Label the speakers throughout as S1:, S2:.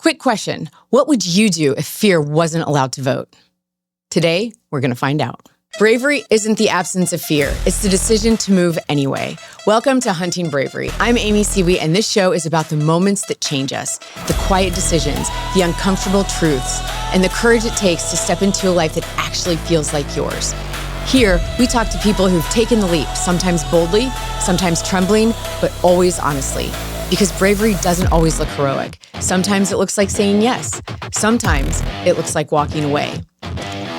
S1: Quick question. What would you do if fear wasn't allowed to vote? Today, we're going to find out. Bravery isn't the absence of fear. It's the decision to move anyway. Welcome to Hunting Bravery. I'm Amy Siewe, and this show is about the moments that change us, the quiet decisions, the uncomfortable truths, and the courage it takes to step into a life that actually feels like yours. Here, we talk to people who've taken the leap, sometimes boldly, sometimes trembling, but always honestly. Because bravery doesn't always look heroic. Sometimes it looks like saying yes. Sometimes it looks like walking away.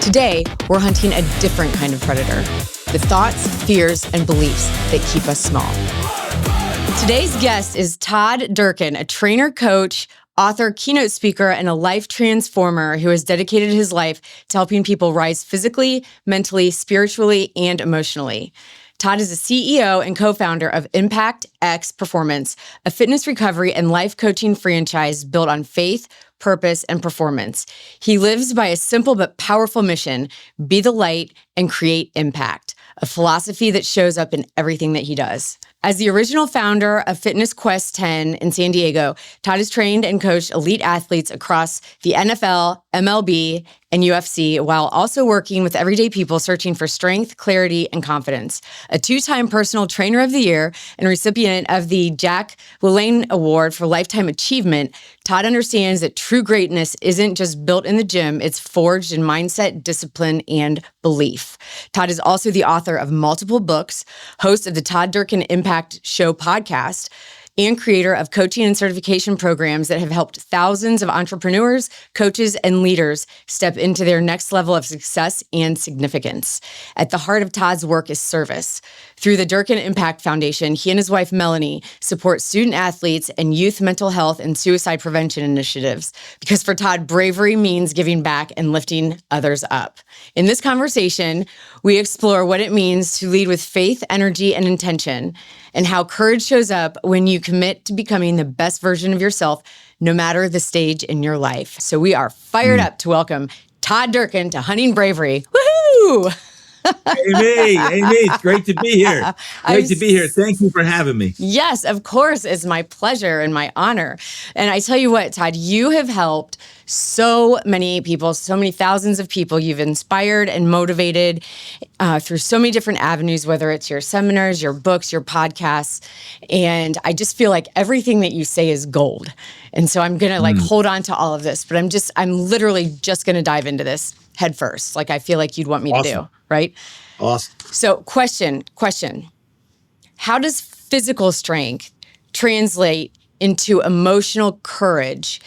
S1: Today, we're hunting a different kind of predator, the thoughts, fears, and beliefs that keep us small. Today's guest is Todd Durkin, a trainer, coach, author, keynote speaker, and a life transformer who has dedicated his life to helping people rise physically, mentally, spiritually, and emotionally. Todd is the CEO and co-founder of Impact X Performance, a fitness recovery and life coaching franchise built on faith, purpose, and performance. He lives by a simple but powerful mission: be the light and create impact, a philosophy that shows up in everything that he does. As the original founder of Fitness Quest 10 in San Diego, Todd has trained and coached elite athletes across the NFL, MLB, and UFC, while also working with everyday people searching for strength, clarity, and confidence. A two-time personal trainer of the year and recipient of the Jack LaLanne Award for lifetime achievement, Todd understands that true greatness isn't just built in the gym, it's forged in mindset, discipline, and belief. Todd is also the author of multiple books, host of the Todd Durkin Impact Show podcast, and creator of coaching and certification programs that have helped thousands of entrepreneurs, coaches, and leaders step into their next level of success and significance. At the heart of Todd's work is service. Through the Durkin Impact Foundation, he and his wife, Melanie, support student athletes and youth mental health and suicide prevention initiatives. Because for Todd, bravery means giving back and lifting others up. In this conversation, we explore what it means to lead with faith, energy, and intention, and how courage shows up when you commit to becoming the best version of yourself, no matter the stage in your life. So we are fired up to welcome Todd Durkin to Hunting Bravery. Woohoo!
S2: Amy, it's great to be here. Great to be here. Thank you for having me.
S1: Yes, of course. It's my pleasure and my honor. And I tell you what, Todd, you have helped so many people, so many thousands of people. You've inspired and motivated through so many different avenues, whether it's your seminars, your books, your podcasts. And I just feel like everything that you say is gold. And so I'm going to hold on to all of this, but I'm literally just going to dive into this head first. Like I feel like you'd want me to do, right?
S2: Awesome.
S1: So question. How does physical strength translate into emotional courage?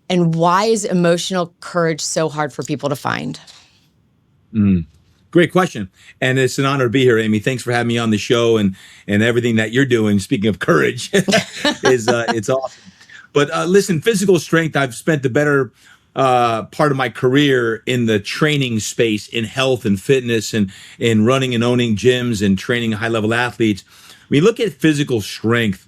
S1: And why is emotional courage so hard for people to find?
S2: Great question. And it's an honor to be here, Amy. Thanks for having me on the show and everything that you're doing. Speaking of courage, it's awesome. But listen, physical strength, I've spent the better part of my career in the training space, in health and fitness, and in running and owning gyms and training high-level athletes. When you look at physical strength,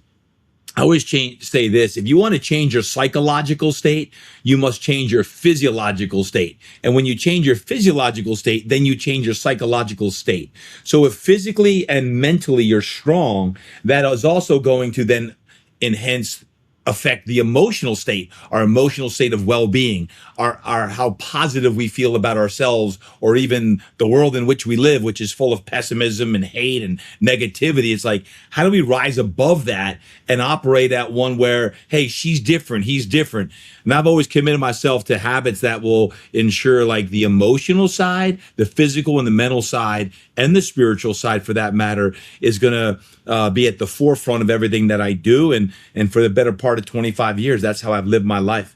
S2: I always say this: if you want to change your psychological state, you must change your physiological state. And when you change your physiological state, then you change your psychological state. So if physically and mentally you're strong, that is also going to then enhance affect the emotional state, our emotional state of well-being, our how positive we feel about ourselves, or even the world in which we live, which is full of pessimism and hate and negativity. It's like, how do we rise above that and operate at one where, hey, she's different, he's different? And I've always committed myself to habits that will ensure like the emotional side, the physical and the mental side, and the spiritual side for that matter is going to be at the forefront of everything that I do. And for the better part of 25 years, that's how I've lived my life.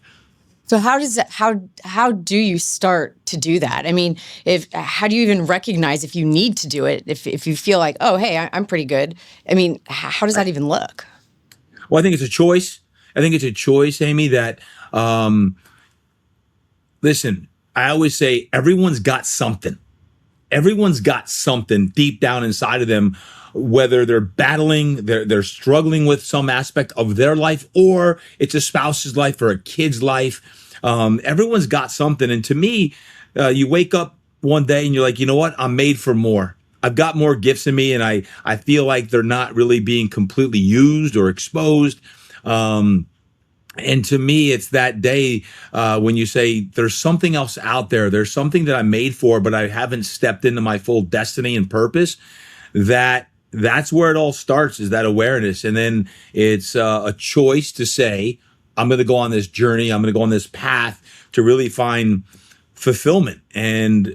S1: So how do you start to do that? I mean, how do you even recognize if you need to do it? If you feel like, oh, hey, I'm pretty good. I mean, how does that even look?
S2: Well, I think it's a choice. Amy, that, listen, I always say everyone's got something. Everyone's got something deep down inside of them, whether they're battling, they're struggling with some aspect of their life, or it's a spouse's life or a kid's life. Everyone's got something. And to me, you wake up one day and you're like, you know what? I'm made for more. I've got more gifts in me, and I feel like they're not really being completely used or exposed. And And to me, it's that day when you say there's something else out there. There's something that I'm made for, but I haven't stepped into my full destiny and purpose. That's where it all starts, is that awareness. And then it's a choice to say, I'm going to go on this journey. I'm going to go on this path to really find fulfillment, and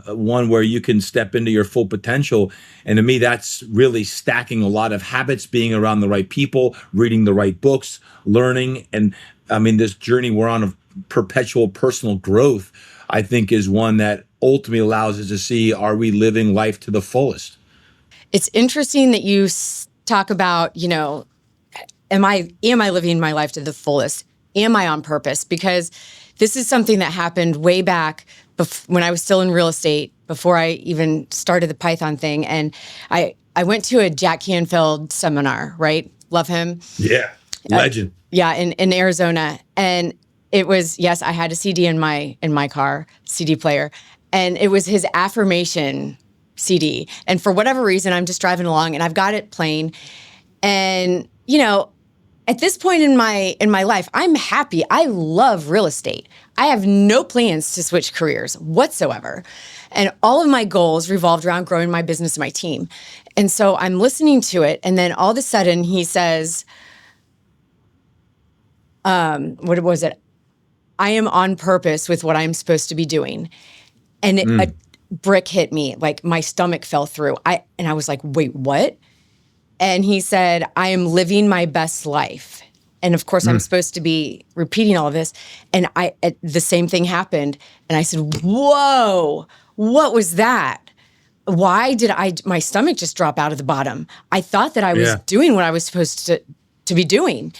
S2: one where you can step into your full potential. And to me, that's really stacking a lot of habits, being around the right people, reading the right books, learning. And I mean, this journey we're on of perpetual personal growth, I think, is one that ultimately allows us to see, are we living life to the fullest?
S1: It's interesting that you talk about, am I living my life to the fullest? Am I on purpose? Because this is something that happened way back when I was still in real estate, before I even started the Python thing. And I went to a Jack Canfield seminar, right? Love him.
S2: Yeah, legend.
S1: In Arizona. And it was, yes, I had a CD in my car, CD player. And it was his affirmation CD. And for whatever reason, I'm just driving along and I've got it playing. And, at this point in my life, I'm happy. I love real estate. I have no plans to switch careers whatsoever. And all of my goals revolved around growing my business and my team. And so I'm listening to it. And then all of a sudden he says, what was it? I am on purpose with what I'm supposed to be doing. And a brick hit me, like my stomach fell through. And I was like, wait, what? And he said, I am living my best life. And of course, I'm supposed to be repeating all of this. And the same thing happened. And I said, whoa, what was that? Why did my stomach just drop out of the bottom? I thought that I was doing what I was supposed to be doing.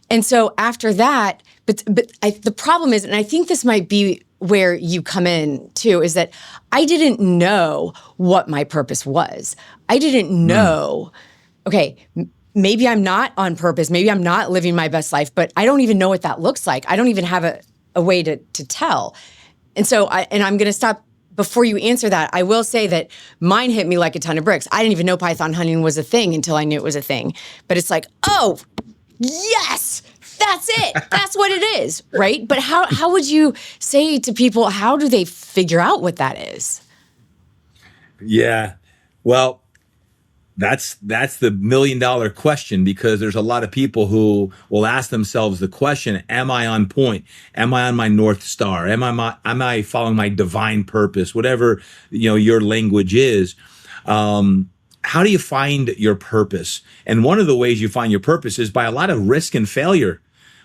S1: And so after that, the problem is, and I think this might be where you come in too, is that I didn't know what my purpose was. I didn't know, okay, maybe I'm not on purpose. Maybe I'm not living my best life, but I don't even know what that looks like. I don't even have a way to tell. And so I'm going to stop before you answer that. I will say that mine hit me like a ton of bricks. I didn't even know Python hunting was a thing until I knew it was a thing. But it's like, oh, yes, that's it. That's what it is, right? But how would you say to people, how do they figure out what that is?
S2: Yeah, well, that's the $1 million question, because there's a lot of people who will ask themselves the question, am I on point? Am I on my North Star? Am I following my divine purpose? Whatever, your language is. How do you find your purpose? And one of the ways you find your purpose is by a lot of risk and failure.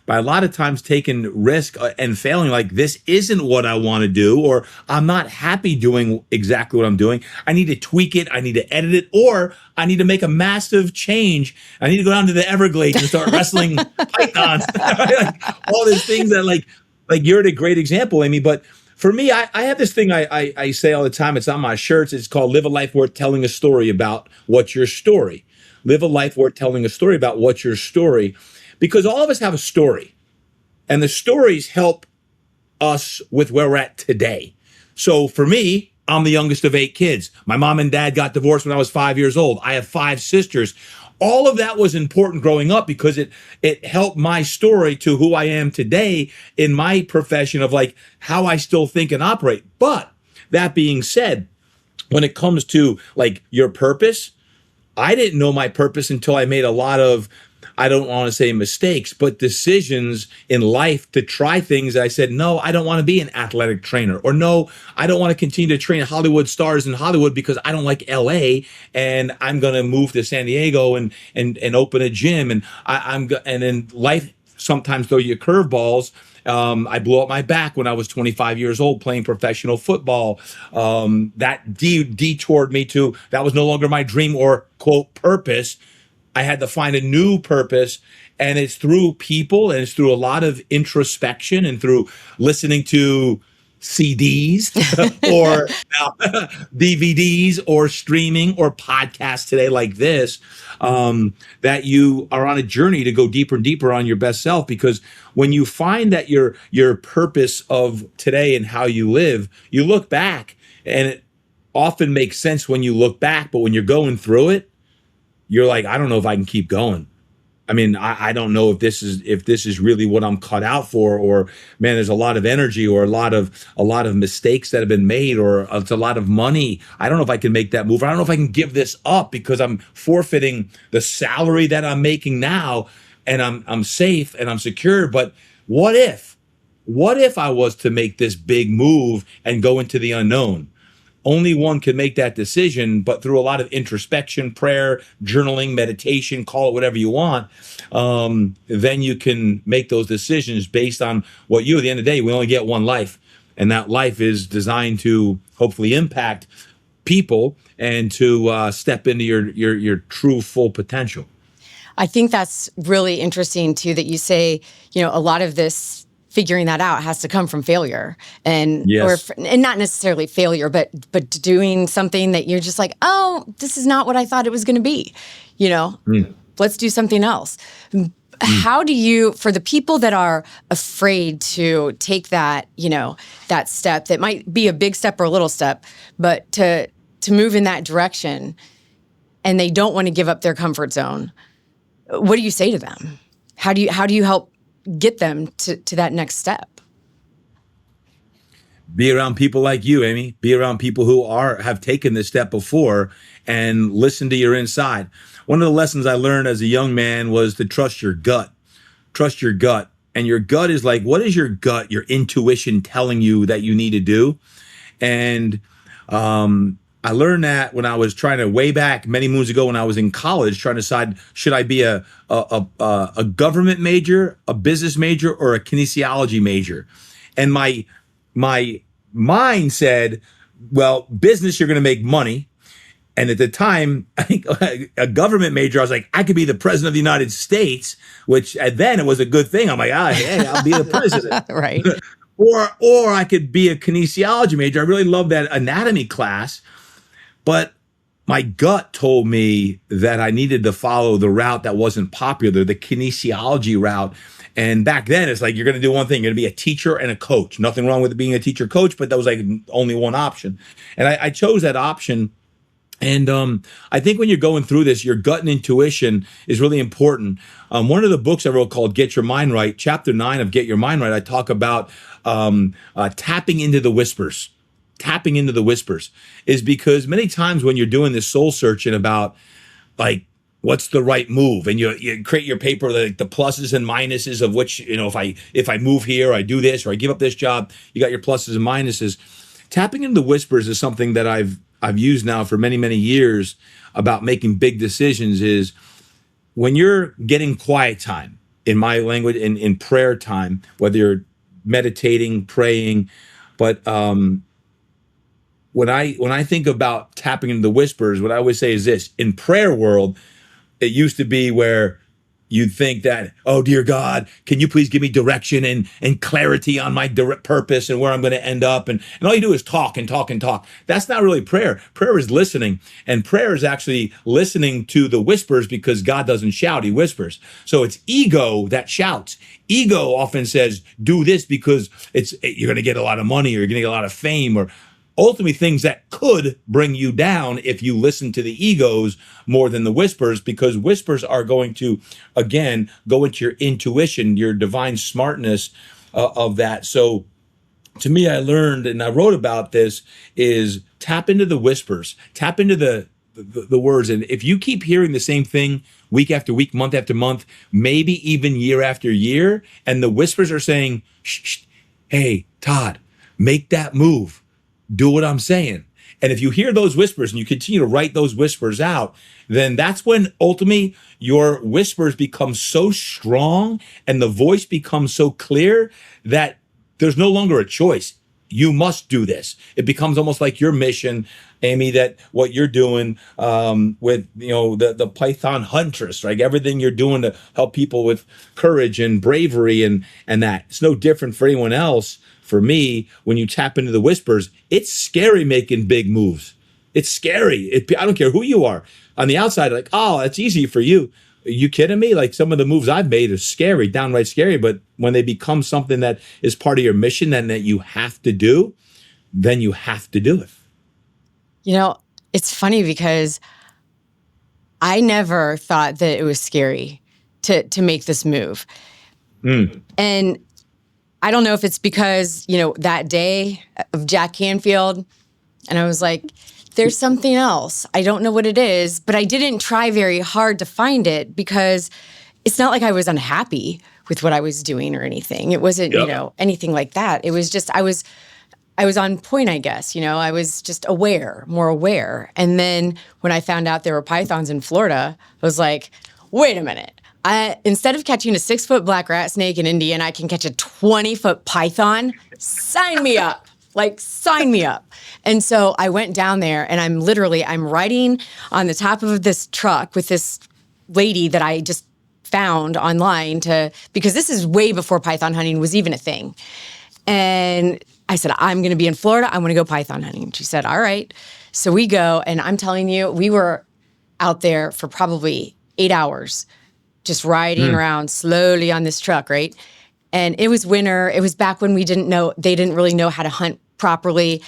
S2: By a lot of times taking risk and failing, like, this isn't what I want to do, or I'm not happy doing exactly what I'm doing. I need to tweak it. I need to edit it, or I need to make a massive change. I need to go down to the Everglades and start wrestling pythons. Like, all these things that like you're a great example, Amy. But for me, I have this thing I say all the time. It's on my shirts. It's called Live a Life Worth Telling a Story About What's Your Story. Live a life worth telling a story about what's your story. Because all of us have a story, and the stories help us with where we're at today. So for me, I'm the youngest of 8 kids. My mom and dad got divorced when I was 5 years old. I have 5 sisters. All of that was important growing up because it helped my story to who I am today in my profession of like how I still think and operate. But that being said, when it comes to like your purpose, I didn't know my purpose until I made a lot of, I don't want to say mistakes, but decisions in life to try things. I said, no, I don't want to be an athletic trainer, or no, I don't want to continue to train Hollywood stars in Hollywood because I don't like LA, and I'm going to move to San Diego and open a gym. And and then life sometimes throw you curveballs. I blew up my back when I was 25 years old playing professional football. That detoured me to, that was no longer my dream or quote purpose. I had to find a new purpose, and it's through people, and it's through a lot of introspection and through listening to CDs or DVDs or streaming or podcasts today like this, that you are on a journey to go deeper and deeper on your best self. Because when you find that your purpose of today and how you live, you look back, and it often makes sense when you look back, but when you're going through it, you're like, I don't know if I can keep going. I mean, I don't know if this is really what I'm cut out for, or man, there's a lot of energy, or a lot of mistakes that have been made, or it's a lot of money. I don't know if I can make that move. I don't know if I can give this up because I'm forfeiting the salary that I'm making now, and I'm safe and I'm secure. But what if? What if I was to make this big move and go into the unknown? Only one can make that decision, but through a lot of introspection, prayer, journaling, meditation, call it whatever you want, then you can make those decisions based on what you, at the end of the day, we only get one life. And that life is designed to hopefully impact people and to step into your true full potential.
S1: I think that's really interesting too, that you say, a lot of this figuring that out has to come from failure, and
S2: yes.
S1: and not necessarily failure, but doing something that you're just like, oh, this is not what I thought it was going to be. Let's do something else. How do you, for the people that are afraid to take that, that step that might be a big step or a little step, but to move in that direction, and they don't want to give up their comfort zone, what do you say to them? How do you help get them to that next step?
S2: Be around people like you, Amy. Be around people who have taken this step before, and listen to your inside. One of the lessons I learned as a young man was to trust your gut. Trust your gut. And your gut is like, what is your gut, your intuition telling you that you need to do? And I learned that when I was trying to, way back many moons ago, when I was in college, trying to decide, should I be a government major, a business major, or a kinesiology major? And my mind said, well, business, you're going to make money. And at the time, I think a government major, I was like, I could be the president of the United States, which then it was a good thing. I'm like, hey, I'll be the president.
S1: Right.
S2: Or I could be a kinesiology major. I really loved that anatomy class. But my gut told me that I needed to follow the route that wasn't popular, the kinesiology route. And back then, it's like, you're going to do one thing. You're going to be a teacher and a coach. Nothing wrong with being a teacher coach, but that was like only one option. And I chose that option. And I think when you're going through this, your gut and intuition is really important. One of the books I wrote called Get Your Mind Right, chapter 9 of Get Your Mind Right, I talk about tapping into the whispers. Tapping into the whispers is because many times when you're doing this soul searching about, like, what's the right move, and you create your paper, like the pluses and minuses of which, if I move here, I do this, or I give up this job, you got your pluses and minuses. Tapping into the whispers is something that I've used now for many, many years about making big decisions. Is when you're getting quiet time, in my language, in prayer time, whether you're meditating, praying, but when I think about tapping into the whispers, what I always say is this: in prayer world, it used to be where you'd think that, oh, dear God, can you please give me direction and clarity on my direct purpose and where I'm going to end up? And all you do is talk and talk and talk. That's not really prayer. Prayer is listening. And prayer is actually listening to the whispers, because God doesn't shout, he whispers. So it's ego that shouts. Ego often says, do this because you're going to get a lot of money, or you're going to get a lot of fame, or ultimately things that could bring you down if you listen to the egos more than the whispers, because whispers are going to, again, go into your intuition, your divine smartness of that. So to me, I learned, and I wrote about this, is tap into the whispers, tap into the words. And if you keep hearing the same thing week after week, month after month, maybe even year after year, and the whispers are saying, shh, hey, Todd, make that move. Do what I'm saying. And if you hear those whispers and you continue to write those whispers out, then that's when ultimately your whispers become so strong and the voice becomes so clear that there's no longer a choice. You must do this. It becomes almost like your mission, Amy, that what you're doing with, the Python huntress, right? Everything you're doing to help people with courage and bravery and that. It's no different for anyone else. For me, when you tap into the whispers, it's scary making big moves. It's scary. I don't care who you are. On the outside, like, oh, that's easy for you. Are you kidding me? Like, some of the moves I've made are scary, downright scary. But when they become something that is part of your mission and that you have to do, then you have to do it.
S1: It's funny because I never thought that it was scary to make this move. And I don't know if it's because, that day of Jack Canfield, and I was like, there's something else. I don't know what it is, but I didn't try very hard to find it because it's not like I was unhappy with what I was doing or anything. It wasn't, anything like that. It was just, I was on point, I guess. I was just more aware. And then when I found out there were pythons in Florida, I was like, wait a minute. Instead of catching a 6-foot black rat snake in India, I can catch a 20-foot python. Sign me up. Sign me up. And so I went down there, and I'm riding on the top of this truck with this lady that I just found online because this is way before python hunting was even a thing. And I said, I'm going to be in Florida. I want to go python hunting. She said, all right. So we go, and I'm telling you, we were out there for probably 8 hours, just riding around slowly on this truck, right? And it was winter. It was back when they didn't really know how to hunt properly.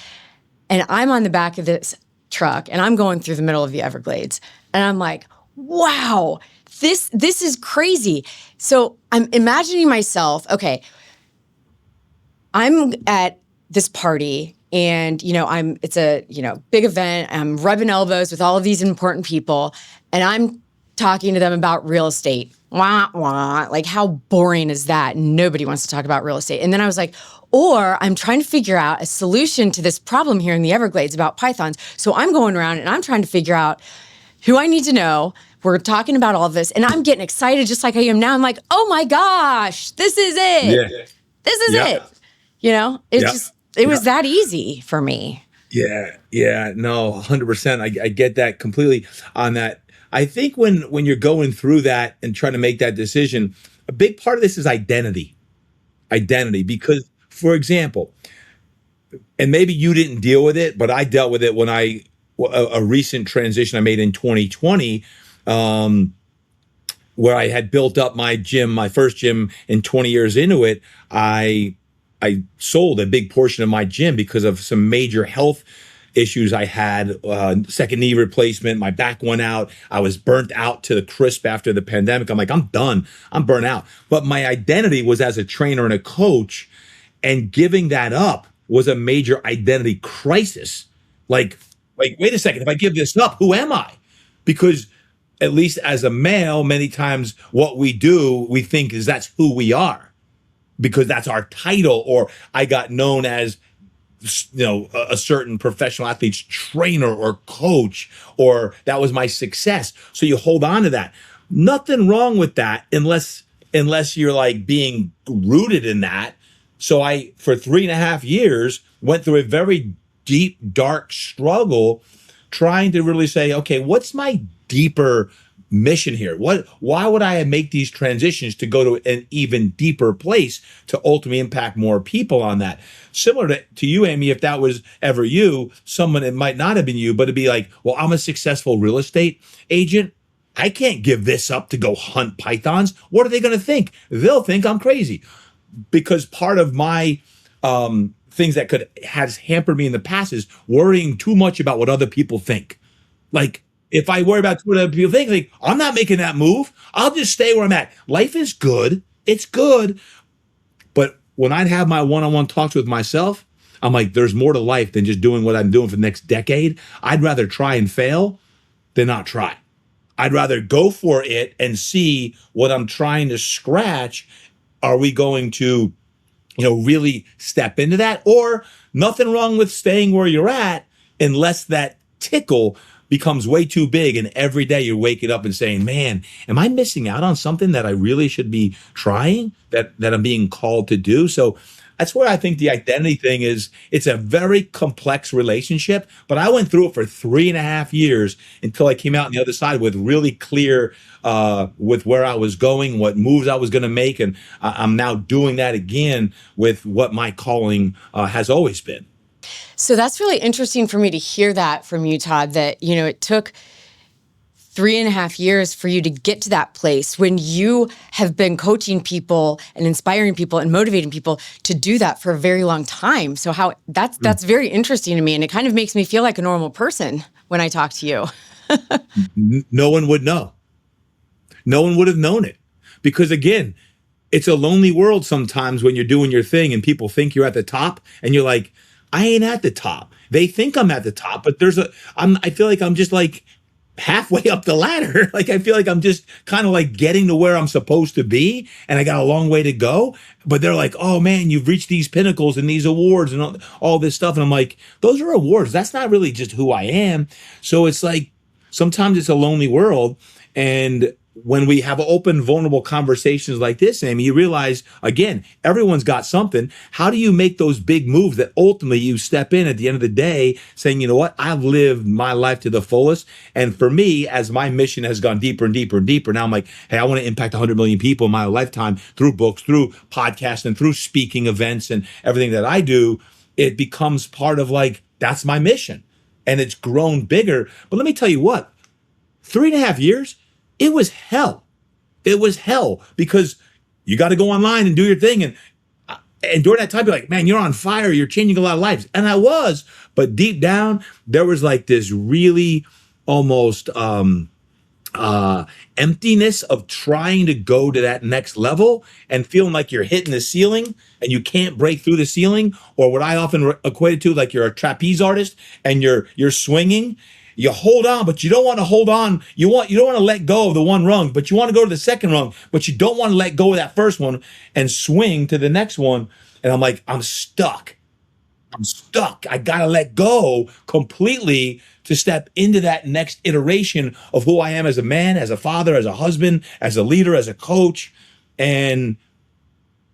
S1: And I'm on the back of this truck, and I'm going through the middle of the Everglades. And I'm like, wow, this is crazy. So I'm imagining myself, okay, I'm at this party, and it's a big event. I'm rubbing elbows with all of these important people, and I'm talking to them about real estate. Wah, wah. How boring is that? Nobody wants to talk about real estate. And then I was like, or I'm trying to figure out a solution to this problem here in the Everglades about pythons. So I'm going around and I'm trying to figure out who I need to know. We're talking about all of this, and I'm getting excited just like I am now. I'm like, oh my gosh, this is it. Yeah. This is it. It was that easy for me.
S2: Yeah. No, 100%. I get that completely on that. I think when you're going through that and trying to make that decision, a big part of this is identity. Because, for example, and maybe you didn't deal with it, but I dealt with it when a recent transition I made in 2020, where I had built up my first gym, and 20 years into it, I sold a big portion of my gym because of some major health issues I had, second knee replacement, my back went out. I was burnt out to the crisp after the pandemic. I'm like, I'm done. I'm burnt out. But my identity was as a trainer and a coach, and giving that up was a major identity crisis. Wait a second, if I give this up, who am I? Because at least as a male, many times what we do, we think that's who we are, because that's our title, or I got known as a certain professional athlete's trainer or coach, or that was my success. So you hold on to that. Nothing wrong with that unless you're being rooted in that. So I, for 3.5 years, went through a very deep, dark struggle trying to really say, okay, what's my deeper mission here? Why would I make these transitions to go to an even deeper place to ultimately impact more people on that? Similar to you, Amy, if that was ever you, someone, it might not have been you, but it'd be like, well, I'm a successful real estate agent. I can't give this up to go hunt pythons. What are they going to think? They'll think I'm crazy. Because part of my things that has hampered me in the past is worrying too much about what other people think. If I worry about what other people think, I'm not making that move. I'll just stay where I'm at. Life is good. It's good. But when I'd have my one-on-one talks with myself, I'm like, there's more to life than just doing what I'm doing for the next decade. I'd rather try and fail than not try. I'd rather go for it and see what I'm trying to scratch. Are we going to, really step into that? Or nothing wrong with staying where you're at, unless that tickle becomes way too big, and every day you're waking up and saying, man, am I missing out on something that I really should be trying, that I'm being called to do? So that's where I think the identity thing is. It's a very complex relationship, but I went through it for 3.5 years until I came out on the other side with really clear with where I was going, what moves I was going to make. And I'm now doing that again with what my calling has always been.
S1: So that's really interesting for me to hear that from you, Todd, that, it took 3.5 years for you to get to that place when you have been coaching people and inspiring people and motivating people to do that for a very long time. So that's very interesting to me. And it kind of makes me feel like a normal person when I talk to you.
S2: No one would know. No one would have known it. Because again, it's a lonely world sometimes when you're doing your thing and people think you're at the top and you're like, I ain't at the top. They think I'm at the top, but I feel like I'm just like halfway up the ladder. Like, I feel like I'm just kind of like getting to where I'm supposed to be. And I got a long way to go, but they're like, oh man, you've reached these pinnacles and these awards and all this stuff. And I'm like, those are awards. That's not really just who I am. So it's like, sometimes it's a lonely world. And when we have open, vulnerable conversations like this, Amy, you realize, again, everyone's got something. How do you make those big moves that ultimately you step in at the end of the day saying, you know what, I've lived my life to the fullest. And for me, as my mission has gone deeper and deeper and deeper, now I'm like, hey, I want to impact 100 million people in my lifetime through books, through podcasts, and through speaking events and everything that I do. It becomes part of like, that's my mission. And it's grown bigger. But let me tell you what, 3.5 years, it was hell. It was hell because you got to go online and do your thing. And during that time, you're like, man, you're on fire. You're changing a lot of lives. And I was, but deep down, there was like this really almost emptiness of trying to go to that next level and feeling like you're hitting the ceiling and you can't break through the ceiling, or what I often equate it to, like you're a trapeze artist and you're swinging. You hold on, but you don't want to hold on. You don't want to let go of the one rung, but you want to go to the second rung, but you don't want to let go of that first one and swing to the next one. And I'm like, I'm stuck. I got to let go completely to step into that next iteration of who I am as a man, as a father, as a husband, as a leader, as a coach. And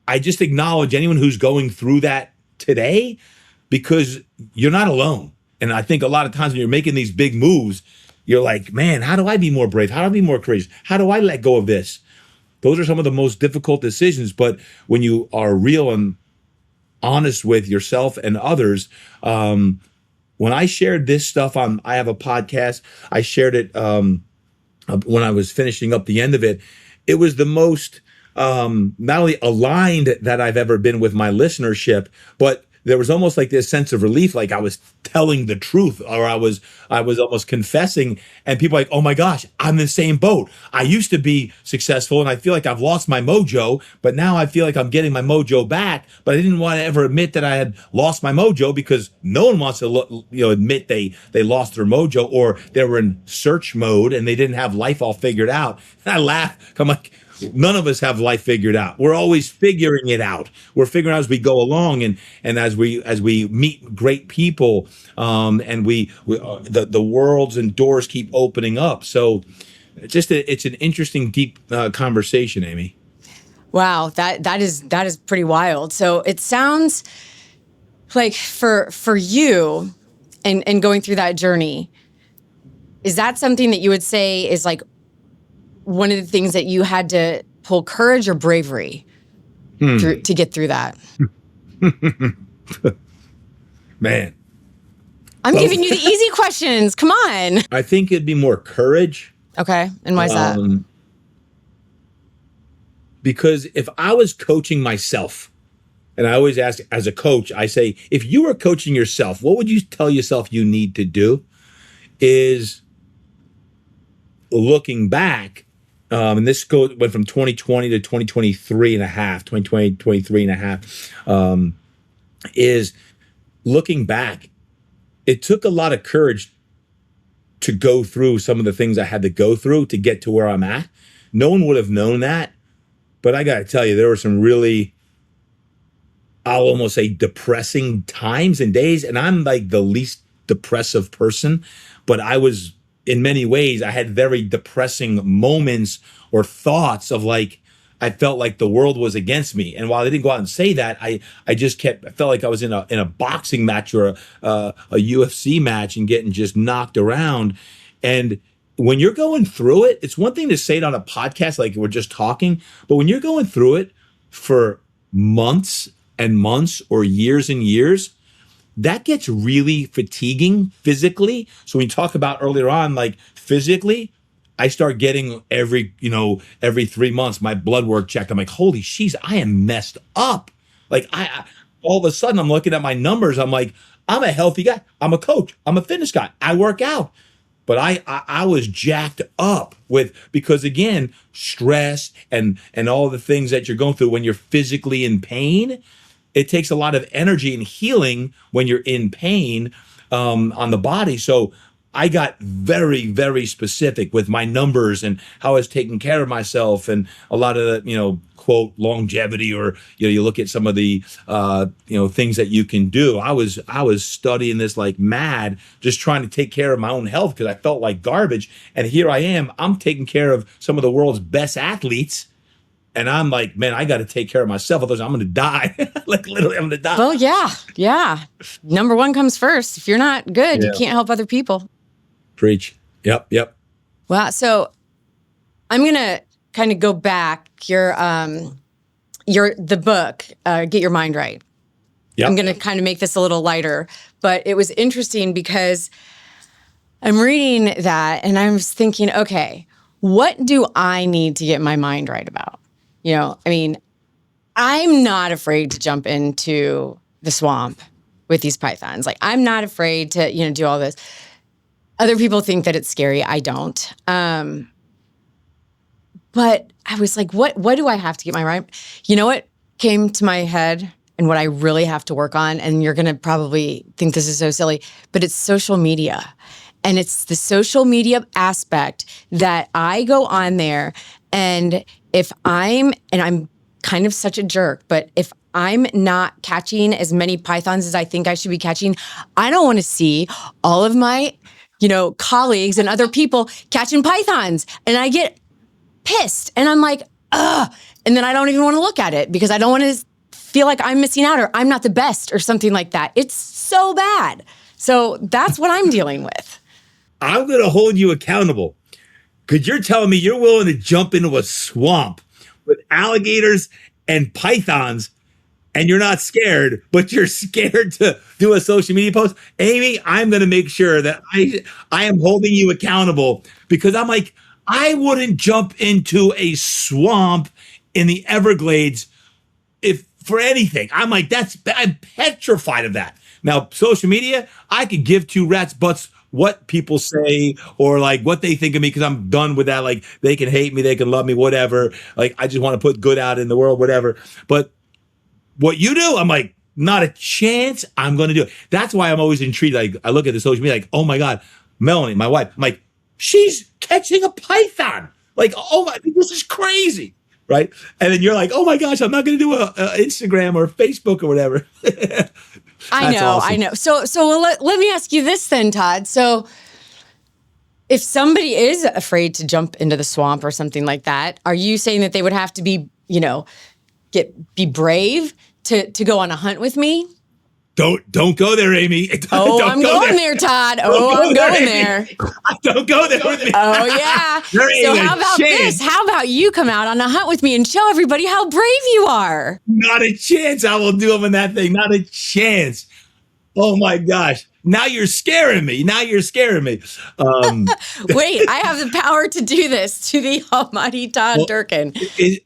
S2: I just acknowledge anyone who's going through that today, because you're not alone. And I think a lot of times when you're making these big moves, you're like, man, how do I be more brave? How do I be more courageous? How do I let go of this? Those are some of the most difficult decisions. But when you are real and honest with yourself and others, when I shared this stuff I have a podcast, I shared it when I was finishing up the end of it. It was the most not only aligned that I've ever been with my listenership, but there was almost like this sense of relief, like I was telling the truth, or I was almost confessing, and people were like, oh my gosh, I'm in the same boat. I used to be successful and I feel like I've lost my mojo, but now I feel like I'm getting my mojo back. But I didn't want to ever admit that I had lost my mojo, because no one wants to admit they lost their mojo, or they were in search mode and they didn't have life all figured out. And I laugh. I'm like, none of us have life figured out. We're always figuring it out. We're figuring out as we go along, and as we meet great people, and the worlds and doors keep opening up. So, it's an interesting, deep conversation, Amy.
S1: Wow, that is pretty wild. So it sounds like for you, and going through that journey, is that something that you would say is like one of the things that you had to pull courage or bravery to get through that?
S2: Man.
S1: I'm giving you the easy questions. Come on.
S2: I think it'd be more courage.
S1: Okay. And why is that?
S2: Because if I was coaching myself, and I always ask as a coach, I say, if you were coaching yourself, what would you tell yourself you need to do? Is looking back, and this went from 2020 to 2023 and a half, 2020, 23 and a half, is looking back. It took a lot of courage to go through some of the things I had to go through to get to where I'm at. No one would have known that. But I got to tell you, there were some really, I'll almost say, depressing times and days. And I'm like the least depressive person, but I was, in many ways, I had very depressing moments or thoughts of like, I felt like the world was against me. And while I didn't go out and say that, I felt like I was in a boxing match or a UFC match and getting just knocked around. And when you're going through it, it's one thing to say it on a podcast, like we're just talking, but when you're going through it for months and months or years and years, that gets really fatiguing physically. So when you talk about earlier on, like physically, I start getting every 3 months, my blood work checked. I'm like, holy sheesh, I am messed up. Like I all of a sudden I'm looking at my numbers. I'm like, I'm a healthy guy. I'm a coach. I'm a fitness guy. I work out. but I was jacked up because again, stress and all the things that you're going through when you're physically in pain. It takes a lot of energy and healing when you're in pain on the body. So I got very, very specific with my numbers and how I was taking care of myself, and a lot of the, quote, longevity, or, you look at some of the, things that you can do. I was studying this like mad, just trying to take care of my own health because I felt like garbage. And here I am, I'm taking care of some of the world's best athletes. And I'm like, man, I got to take care of myself. Otherwise, I'm going to die. Like literally, I'm going to die.
S1: Well, yeah. Number one comes first. If you're not good, you can't help other people.
S2: Preach. Yep.
S1: Wow. So I'm going to kind of go back. The book, Get Your Mind Right. Yep. I'm going to kind of make this a little lighter, but it was interesting because I'm reading that and I was thinking, okay, what do I need to get my mind right about? I'm not afraid to jump into the swamp with these pythons. Like, I'm not afraid to, do all this. Other people think that it's scary. I don't. But I was like, what do I have to get my right? You know what came to my head and what I really have to work on? And you're going to probably think this is so silly, but it's social media. And it's the social media aspect that I go on there. And I'm kind of such a jerk, but if I'm not catching as many pythons as I think I should be catching, I don't want to see all of my, colleagues and other people catching pythons. And I get pissed and I'm like, ugh. And then I don't even want to look at it because I don't want to feel like I'm missing out or I'm not the best or something like that. It's so bad. So that's what I'm dealing with.
S2: I'm going to hold you accountable because you're telling me you're willing to jump into a swamp with alligators and pythons and you're not scared, but you're scared to do a social media post. Amy, I'm going to make sure that I am holding you accountable because I'm like, I wouldn't jump into a swamp in the Everglades if for anything. I'm like, I'm petrified of that. Now, social media, I could give two rats butts what people say or like what they think of me because I'm done with that. Like, they can hate me, they can love me, whatever. Like, I just want to put good out in the world, whatever. But what you do, I'm like, not a chance I'm going to do it. That's why I'm always intrigued. Like, I look at the social media like, oh my God, Melanie, my wife, I'm like, she's catching a python. Like, oh my, this is crazy. Right. And then you're like, oh my gosh, I'm not going to do a Instagram or Facebook or whatever.
S1: I know. So let me ask you this then, Todd. So if somebody is afraid to jump into the swamp or something like that, are you saying that they would have to be, be brave to go on a hunt with me?
S2: Don't go there, Amy.
S1: I'm going there, Todd. I'm going there.
S2: Don't go there with me.
S1: Oh, yeah. So how about this? How about you come out on a hunt with me and show everybody how brave you are?
S2: Not a chance I will do them in that thing. Not a chance. Oh, my gosh. Now you're scaring me. Wait,
S1: I have the power to do this to the almighty Todd Durkin.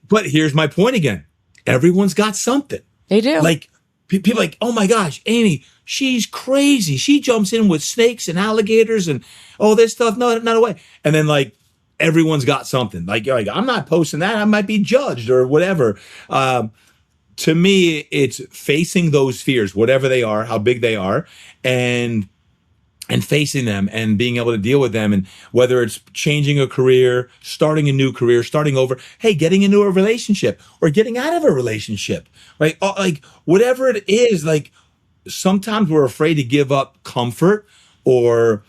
S2: But here's my point again. Everyone's got something.
S1: They do.
S2: Like, people are like, oh my gosh, Amy, she's crazy. She jumps in with snakes and alligators and all this stuff. No, not a way. And then like, everyone's got something. Like, I'm not posting that. I might be judged or whatever. To me, it's facing those fears, whatever they are, how big they are, and facing them and being able to deal with them. And whether it's changing a career, starting a new career, starting over, hey, getting into a relationship or getting out of a relationship, right? Like whatever it is, like sometimes we're afraid to give up comfort or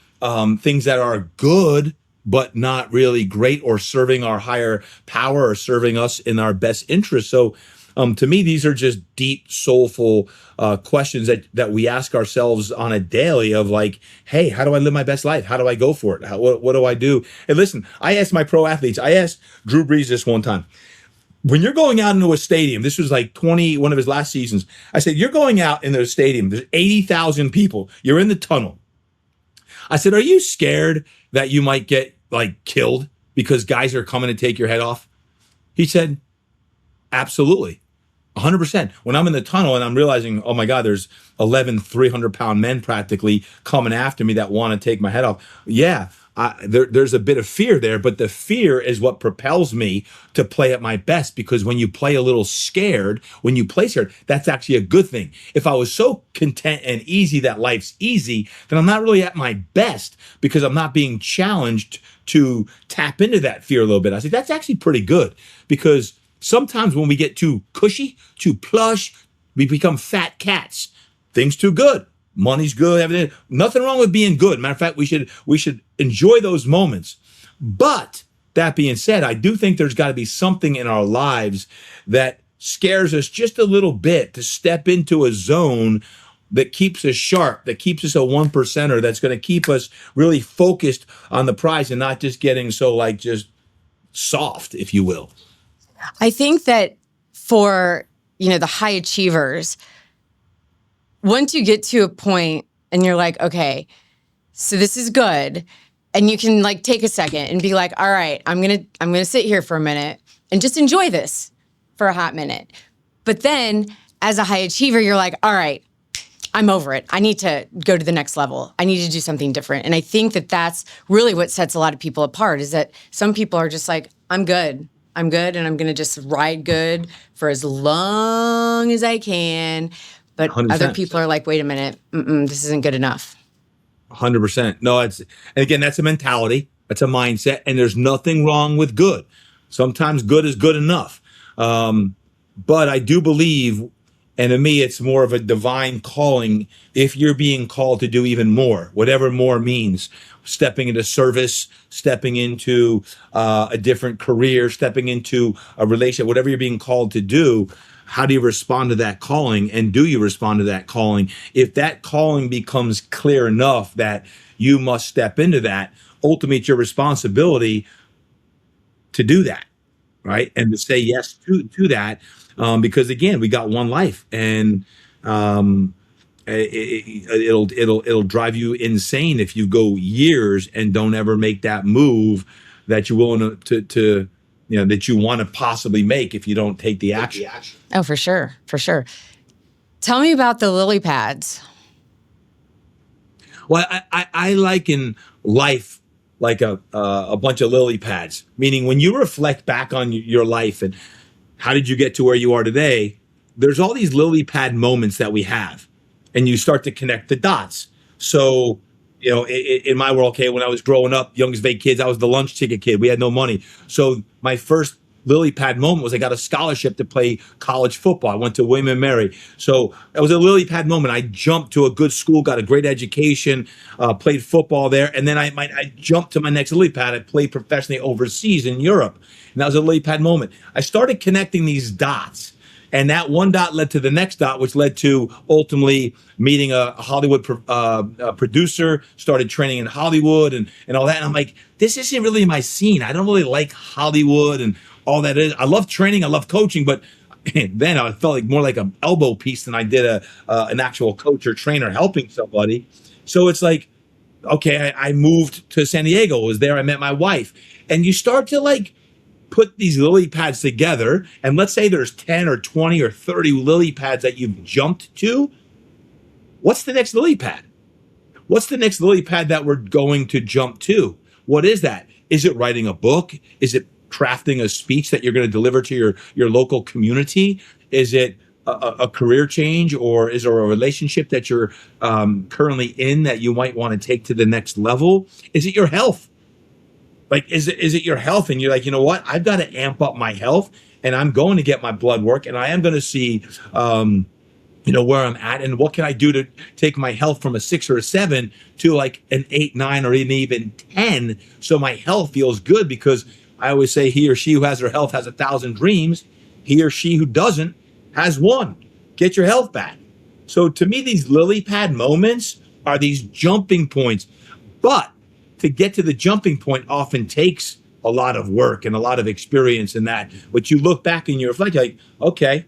S2: things that are good, but not really great or serving our higher power or serving us in our best interest. So to me, these are just deep, soulful questions that we ask ourselves on a daily of like, hey, how do I live my best life? How do I go for it? What do I do? And listen, I asked my pro athletes, I asked Drew Brees this one time. When you're going out into a stadium, this was like one of his last seasons. I said, you're going out into a stadium. There's 80,000 people. You're in the tunnel. I said, are you scared that you might get like killed because guys are coming to take your head off? He said, absolutely. 100%. When I'm in the tunnel and I'm realizing, oh my God, there's 11 300-pound men practically coming after me that want to take my head off. Yeah, there's a bit of fear there, but the fear is what propels me to play at my best, because when you play a little scared, when you play scared, that's actually a good thing. If I was so content and easy that life's easy, then I'm not really at my best, because I'm not being challenged to tap into that fear a little bit. I say that's actually pretty good, because sometimes when we get too cushy, too plush, we become fat cats. Things too good. Money's good, everything. Nothing wrong with being good. Matter of fact, we should enjoy those moments. But that being said, I do think there's got to be something in our lives that scares us just a little bit to step into a zone that keeps us sharp, that keeps us a 1%er, that's going to keep us really focused on the prize and not just getting so like just soft, if you will.
S1: I think that for, the high achievers, once you get to a point and you're like, okay, so this is good, and you can like take a second and be like, all right, I'm gonna sit here for a minute and just enjoy this for a hot minute. But then as a high achiever, you're like, all right, I'm over it. I need to go to the next level. I need to do something different. And I think that that's really what sets a lot of people apart, is that some people are just like, I'm good, and I'm going to just ride good for as long as I can. But
S2: 100%.
S1: Other people are like, wait a minute, this isn't good enough.
S2: 100%. No, and again, that's a mentality. That's a mindset. And there's nothing wrong with good. Sometimes good is good enough. But I do believe, and to me, it's more of a divine calling if you're being called to do even more, whatever more means. Stepping into service, stepping into a different career, stepping into a relationship, whatever you're being called to do. How do you respond to that calling? And do you respond to that calling? If that calling becomes clear enough that you must step into that, ultimately it's your responsibility to do that, right? And to say yes to that. Because again, we got one life, and it'll drive you insane if you go years and don't ever make that move that you're willing to that you want to possibly make if you don't take the action.
S1: Oh, for sure. Tell me about the lily pads.
S2: Well, I liken life like a bunch of lily pads, meaning when you reflect back on your life and how did you get to where you are today, there's all these lily pad moments that we have, and you start to connect the dots. So, in my world, okay, when I was growing up, youngest vague kids, I was the lunch ticket kid. We had no money. So my first lily pad moment was I got a scholarship to play college football. I went to William & Mary. So it was a lily pad moment. I jumped to a good school, got a great education, played football there. And then I jumped to my next lily pad. I played professionally overseas in Europe. And that was a lily pad moment. I started connecting these dots. And that one dot led to the next dot, which led to ultimately meeting a Hollywood producer, started training in Hollywood and all that. And I'm like, this isn't really my scene. I don't really like Hollywood and all that is. I love training. I love coaching. But then I felt like more like an elbow piece than I did an actual coach or trainer helping somebody. So it's like, okay, I moved to San Diego. I was there. I met my wife. And you start to like put these lily pads together, and let's say there's 10 or 20 or 30 lily pads that you've jumped to. What's the next lily pad? What's the next lily pad that we're going to jump to? What is that? Is it writing a book? Is it crafting a speech that you're going to deliver to your local community? Is it a career change, or is there a relationship that you're currently in that you might want to take to the next level? Is it your health? Like, is it your health? And you're like, you know what? I've got to amp up my health, and I'm going to get my blood work, and I am going to see, where I'm at, and what can I do to take my health from a 6 or a 7 to like an 8, 9, or even 10. So my health feels good, because I always say he or she who has their health has 1,000 dreams. He or she who doesn't has one. Get your health back. So to me, these lily pad moments are these jumping points, but to get to the jumping point often takes a lot of work and a lot of experience in that. But you look back and you reflect, like, okay,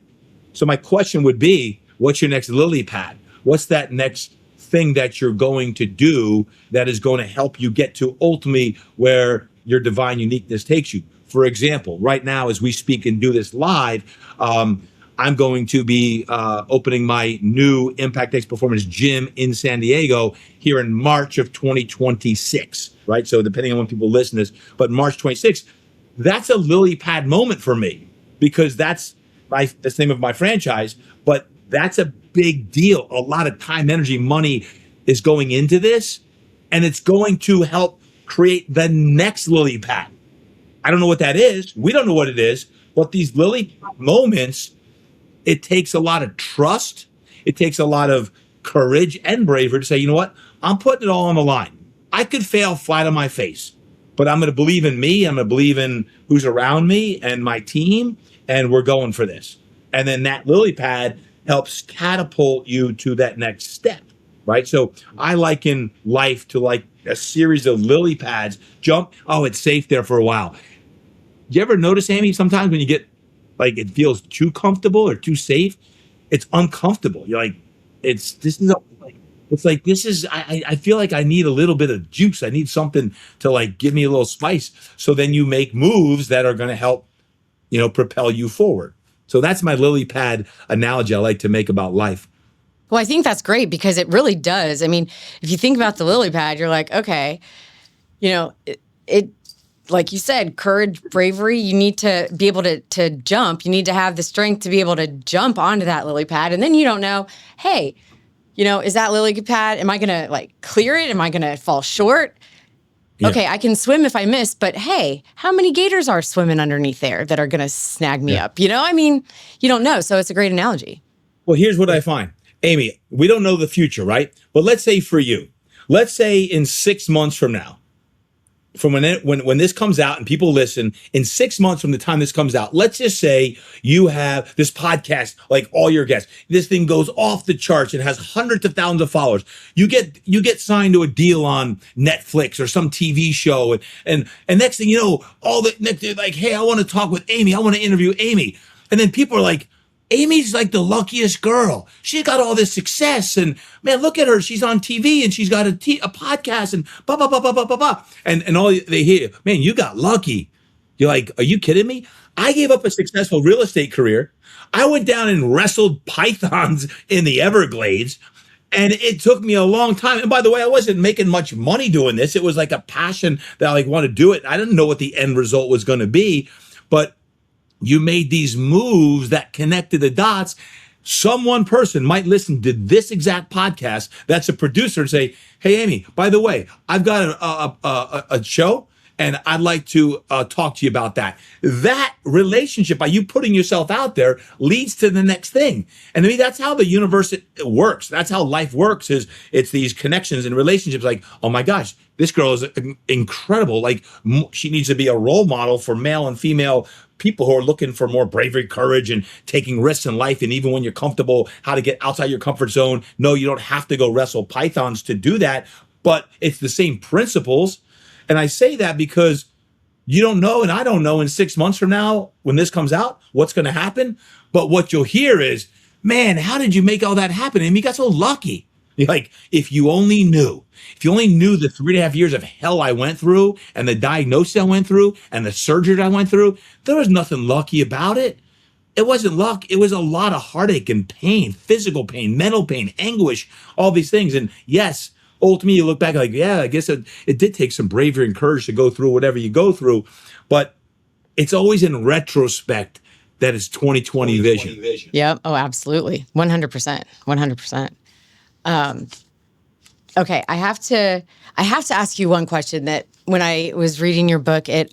S2: so my question would be, what's your next lily pad? What's that next thing that you're going to do that is going to help you get to ultimately where your divine uniqueness takes you? For example, right now, as we speak and do this live, I I'm going to be opening my new Impact X Performance gym in San Diego here in March of 2026, right? So depending on when people listen to this, but March 26th, that's a lily pad moment for me because that's the name of my franchise, but that's a big deal. A lot of time, energy, money is going into this, and it's going to help create the next lily pad. I don't know what that is. We don't know what it is, but these lily pad moments, it takes a lot of trust. It takes a lot of courage and bravery to say, you know what? I'm putting it all on the line. I could fail flat on my face, but I'm going to believe in me. I'm going to believe in who's around me and my team, and we're going for this. And then that lily pad helps catapult you to that next step, right? So I liken life to like a series of lily pads. Jump, oh, it's safe there for a while. You ever notice, Amy, sometimes when you get like it feels too comfortable or too safe, it's uncomfortable. You're like, I feel like I need a little bit of juice. I need something to like give me a little spice. So then you make moves that are going to help, propel you forward. So that's my lily pad analogy I like to make about life.
S1: Well, I think that's great because it really does. I mean, if you think about the lily pad, you're like, okay, it like you said, courage, bravery, you need to be able to jump. You need to have the strength to be able to jump onto that lily pad. And then you don't know, hey, is that lily pad, am I going to like clear it? Am I going to fall short? Yeah. Okay, I can swim if I miss, but hey, how many gators are swimming underneath there that are going to snag me up? I mean, you don't know. So it's a great analogy.
S2: Well, here's what I find. Amy, we don't know the future, right? But let's say for you, let's say in 6 months from now, from when this comes out and people listen, in 6 months from the time this comes out, let's just say you have this podcast, like all your guests, this thing goes off the charts and has hundreds of thousands of followers. You get signed to a deal on Netflix or some TV show, and next thing you know, like, hey, I want to talk with Amy, I want to interview Amy, and then people are like, Amy's like the luckiest girl. She's got all this success, and man, look at her. She's on TV and she's got a podcast and blah, blah, blah, blah, blah, blah, blah. And all they hear, man, you got lucky. You're like, are you kidding me? I gave up a successful real estate career. I went down and wrestled pythons in the Everglades, and it took me a long time. And by the way, I wasn't making much money doing this. It was like a passion that I want to do it. I didn't know what the end result was going to be, but you made these moves that connected the dots. One person might listen to this exact podcast that's a producer and say, hey, Amy, by the way, I've got a show and I'd like to talk to you about that. That relationship, by you putting yourself out there, leads to the next thing. And to me, that's how the universe works. That's how life works, is it's these connections and relationships like, oh my gosh, this girl is incredible. Like, she needs to be a role model for male and female people who are looking for more bravery, courage, and taking risks in life. And even when you're comfortable, how to get outside your comfort zone. No, you don't have to go wrestle pythons to do that, but it's the same principles. And I say that because you don't know, and I don't know in 6 months from now, when this comes out, what's going to happen. But what you'll hear is, man, how did you make all that happen? And you got so lucky. Like, if you only knew the 3.5 years of hell I went through and the diagnosis I went through and the surgery I went through, there was nothing lucky about it. It wasn't luck. It was a lot of heartache and pain, physical pain, mental pain, anguish, all these things. And yes, ultimately you look back like, yeah, I guess it did take some bravery and courage to go through whatever you go through. But it's always in retrospect that it's 2020 vision.
S1: Yep. Oh, absolutely. 100%. 100%. Okay, I have to ask you one question that when I was reading your book, you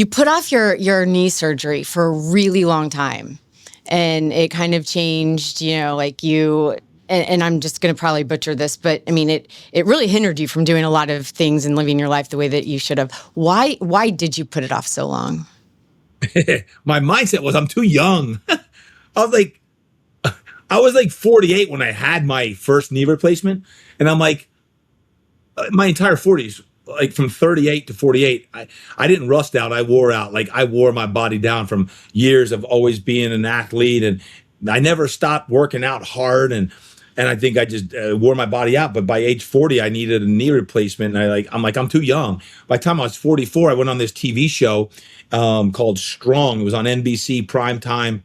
S1: put off your knee surgery for a really long time, and it kind of changed, like you, and I'm just going to probably butcher this, but I mean, it really hindered you from doing a lot of things and living your life the way that you should have. Why did you put it off so long?
S2: My mindset was, I'm too young. I was like 48 when I had my first knee replacement. And I'm like, my entire 40s, like from 38 to 48, I didn't rust out. I wore out. Like, I wore my body down from years of always being an athlete. And I never stopped working out hard. And I think I just wore my body out. But by age 40, I needed a knee replacement. And I'm too young. By the time I was 44, I went on this TV show called Strong. It was on NBC primetime.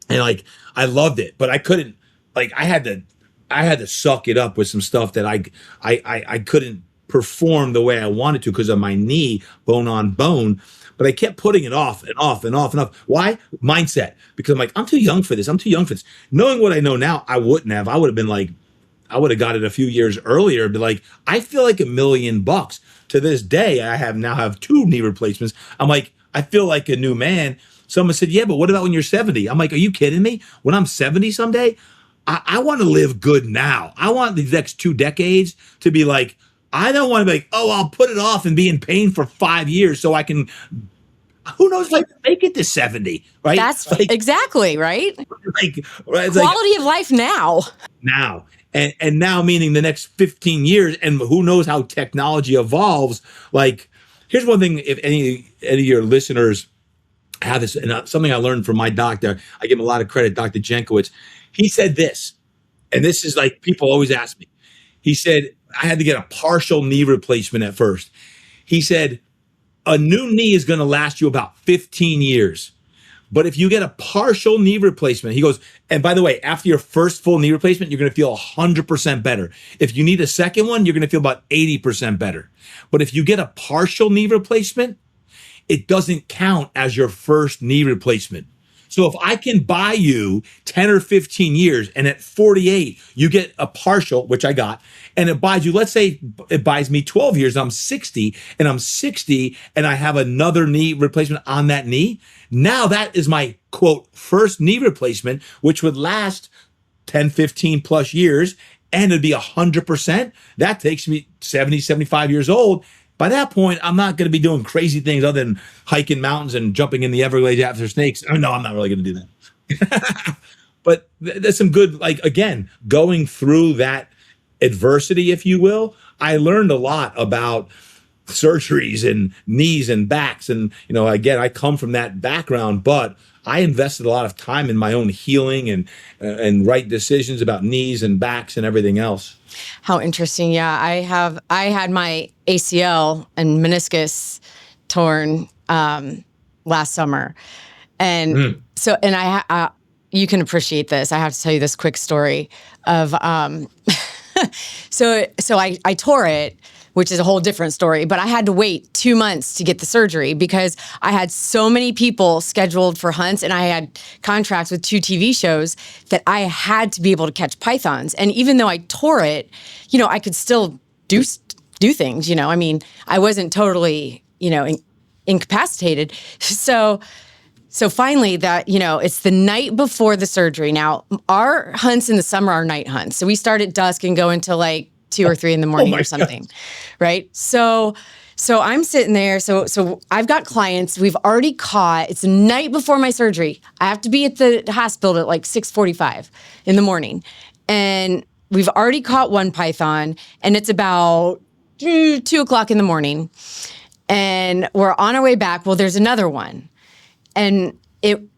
S2: And like, I loved it, but I couldn't, like, I had to suck it up with some stuff that I couldn't perform the way I wanted to because of my knee, bone on bone. But I kept putting it off and off and off and off. Why? Mindset. Because I'm like, I'm too young for this. I'm too young for this. Knowing what I know now, I wouldn't have. I would have been like, I would have got it a few years earlier. But like, I feel like $1,000,000. To this day, I now have 2 knee replacements. I'm like, I feel like a new man. Someone said, yeah, but what about when you're 70? I'm like, are you kidding me? When I'm 70 someday, I want to live good now. I want the next 2 decades to be like, I don't want to be like, oh, I'll put it off and be in pain for 5 years so I can, who knows if I can make it to 70, right?
S1: That's
S2: like,
S1: exactly right.
S2: Like, right? It's
S1: Quality
S2: like,
S1: of life now.
S2: now. And now meaning the next 15 years, and who knows how technology evolves. Like, here's one thing, if any of your listeners have this, and something I learned from my doctor, I give him a lot of credit, Dr. Jenkowitz. He said this, and this is like, people always ask me. He said, I had to get a partial knee replacement at first. He said, a new knee is going to last you about 15 years. But if you get a partial knee replacement, he goes, and by the way, after your first full knee replacement, you're going to feel 100% better. If you need a second one, you're going to feel about 80% better. But if you get a partial knee replacement, it doesn't count as your first knee replacement. So if I can buy you 10 or 15 years and at 48, you get a partial, which I got, and it buys you, let's say it buys me 12 years, I'm 60 and I have another knee replacement on that knee. Now that is my quote, first knee replacement, which would last 10, 15 plus years and it'd be 100%. That takes me 70, 75 years old. By that point, I'm not going to be doing crazy things other than hiking mountains and jumping in the Everglades after snakes. Oh, no, I'm not really going to do that. But there's some good, like, again, going through that adversity, if you will, I learned a lot about surgeries and knees and backs. And, you know, again, I come from that background, but I invested a lot of time in my own healing and right decisions about knees and backs and everything else.
S1: How interesting. Yeah, I had my ACL and meniscus torn last summer. And so, and I you can appreciate this. I have to tell you this quick story of, so I tore it, which is a whole different story, but I had to wait 2 months to get the surgery because I had so many people scheduled for hunts and I had contracts with 2 TV shows that I had to be able to catch pythons. And even though I tore it, you know, I could still do things, you know, I mean, I wasn't totally, you know, incapacitated. So finally that, you know, it's the night before the surgery. Now, our hunts in the summer are night hunts. So we start at dusk and go until like 2 or 3 in the morning or something, God. Right? So I'm sitting there. So I've got clients. We've already caught. It's the night before my surgery. I have to be at the hospital at like 6:45 in the morning, and we've already caught one python, and it's about 2 o'clock in the morning, and we're on our way back. Well, there's another one, and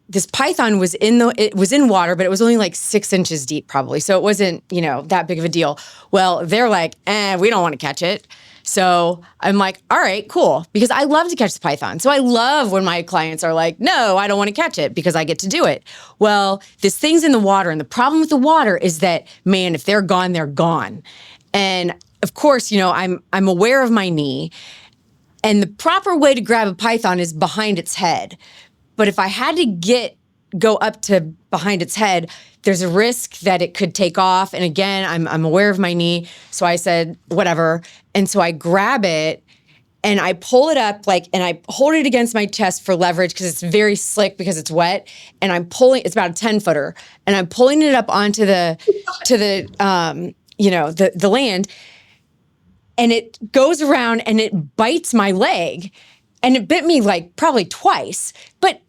S1: this python was in water, but it was only like 6 inches deep probably. So it wasn't, you know, that big of a deal. Well, they're like, we don't want to catch it. So I'm like, all right, cool. Because I love to catch the python. So I love when my clients are like, no, I don't want to catch it because I get to do it. Well, this thing's in the water. And the problem with the water is that, man, if they're gone, they're gone. And of course, you know, I'm aware of my knee. And the proper way to grab a python is behind its head. But if I had to go up to behind its head, there's a risk that it could take off. And again, I'm aware of my knee. So I said, whatever. And so I grab it and I pull it up and I hold it against my chest for leverage because it's very slick because it's wet. And I'm pulling, it's about a 10-footer. And I'm pulling it up onto the land. And it goes around and it bites my leg. And it bit me like probably twice. But